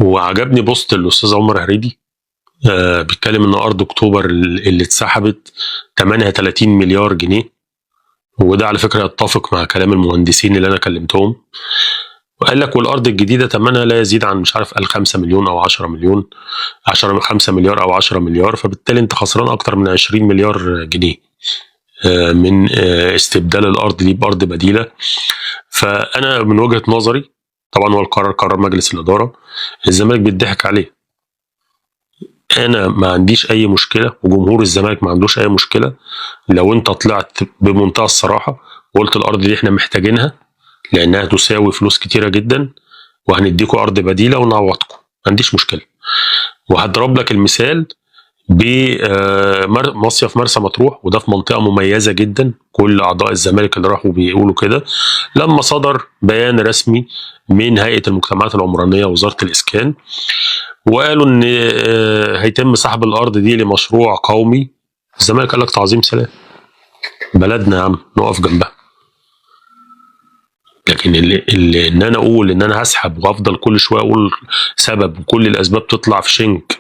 وعجبني بوست الاستاذ عمر هريدي بيتكلم ان ارض اكتوبر اللي اتسحبت ثمنها 30 مليار جنيه، وده على فكره يتفق مع كلام المهندسين اللي انا كلمتهم. وقال لك والارض الجديده ثمنها لا يزيد عن مش عارف قال 5 مليون او 10 مليون، 5 مليار او 10 مليار، فبالتالي انت خسران اكتر من 20 مليار جنيه من استبدال الارض دي بارض بديله. فانا من وجهه نظري، طبعا هو القرار قرار مجلس الاداره، الزمالك بيضحك عليه. انا ما عنديش اي مشكله وجمهور الزمالك ما عندوش اي مشكله لو انت طلعت بمنتهى الصراحه وقلت الارض دي احنا محتاجينها لانها تساوي فلوس كتيره جدا، وهنديكوا ارض بديله ونعوضكم، ما عنديش مشكله. وهضرب لك المثال بمصيف مرسى مطروح، وده في منطقه مميزه جدا، كل اعضاء الزمالك اللي راحوا بيقولوا كده. لما صدر بيان رسمي من هيئه المجتمعات العمرانيه ووزاره الاسكان وقالوا ان هيتم سحب الارض دي لمشروع قومي، الزمالك قال لك تعظيم سلام، بلدنا يا عم نقف جنبها. لكن اللي ان انا اقول ان انا هسحب وافضل كل شويه اقول سبب وكل الاسباب تطلع في شنك،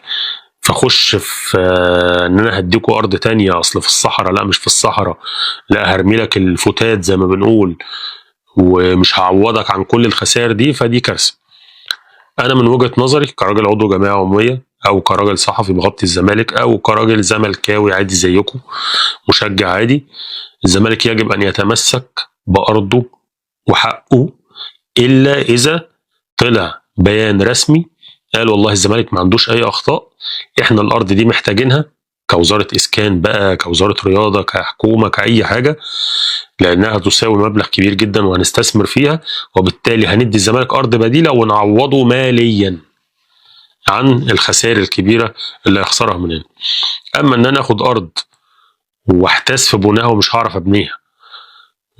فاخش في ان انا هديكوا ارض تانية اصل في الصحراء، لا مش في الصحراء، لا هرمي لك الفتات زي ما بنقول ومش هعوضك عن كل الخسائر دي، فدي كارثه. انا من وجهه نظري كراجل عضو جمعيه عموميه او كراجل صحفي بغطي الزمالك او كراجل زملكاوي عادي زيكم مشجع عادي، الزمالك يجب ان يتمسك بارضه وحقه الا اذا طلع بيان رسمي قال والله الزمالك ما عندوش اي اخطاء، احنا الارض دي محتاجينها كوزاره اسكان بقى، كوزاره رياضه، كحكومه، كاي حاجه، لانها تساوي مبلغ كبير جدا وهنستثمر فيها، وبالتالي هندي الزمالك ارض بديله ونعوضه ماليا عن الخسائر الكبيره اللي هيخسرها مننا. اما ان انا اخد ارض واحتاس في بناها ومش هعرف ابنيها،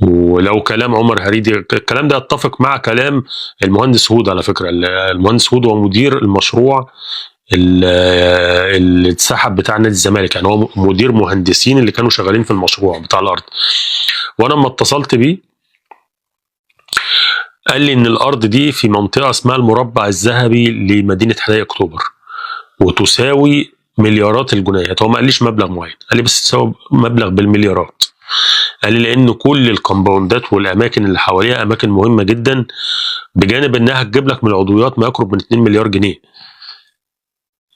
ولو كلام عمر هريدي الكلام ده يتفق مع كلام المهندس هود، على فكره المهندس هود هو مدير المشروع اللي اتسحب بتاع نادي الزمالك، يعني هو مدير مهندسين اللي كانوا شغالين في المشروع بتاع الارض. وانا لما اتصلت بيه قال لي ان الارض دي في منطقه اسمها المربع الذهبي لمدينه حدائق اكتوبر وتساوي مليارات الجنيهات. هو ما قاليش مبلغ معين، قال لي بس تساوي مبلغ بالمليارات. قال لي لان كل الكومباوندات والاماكن اللي حواليها اماكن مهمه جدا، بجانب انها هتجيب لك من العضويات ما يقرب من 2 مليار جنيه،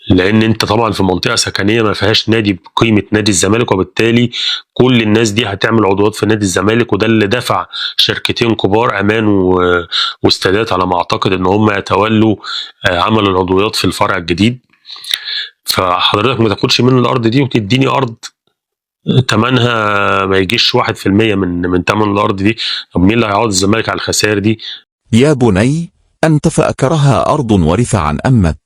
لان انت طبعا في منطقه سكنيه ما فيهاش نادي بقيمه نادي الزمالك، وبالتالي كل الناس دي هتعمل عضويات في نادي الزمالك، وده اللي دفع شركتين كبار امان واستادات على ما اعتقد ان هم يتولوا عمل العضويات في الفرع الجديد. فحضرتك ما تاخدش من الارض دي وتديني ارض ثمنها ما يجيش 1% من ثمن الارض دي، طب مين اللي هيعوض الزمالك على الخسائر دي؟ يا بني أنت فأكرها أرض ورث عن أمك.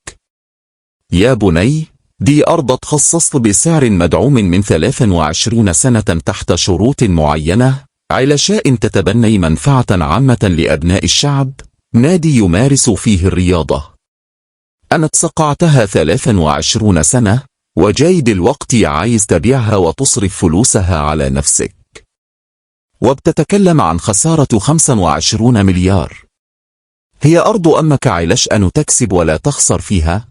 يا بني دي أرض تخصصت بسعر مدعوم من 23 سنة تحت شروط معينة علشاء تتبني منفعة عامة لأبناء الشعب، نادي يمارس فيه الرياضة. أنا اتسقعتها 23 سنة وجاي دلوقتي عايز تبيعها وتصرف فلوسها على نفسك، وبتتكلم عن خسارة 25 مليار. هي أرض أمك علشان تكسب ولا تخسر فيها،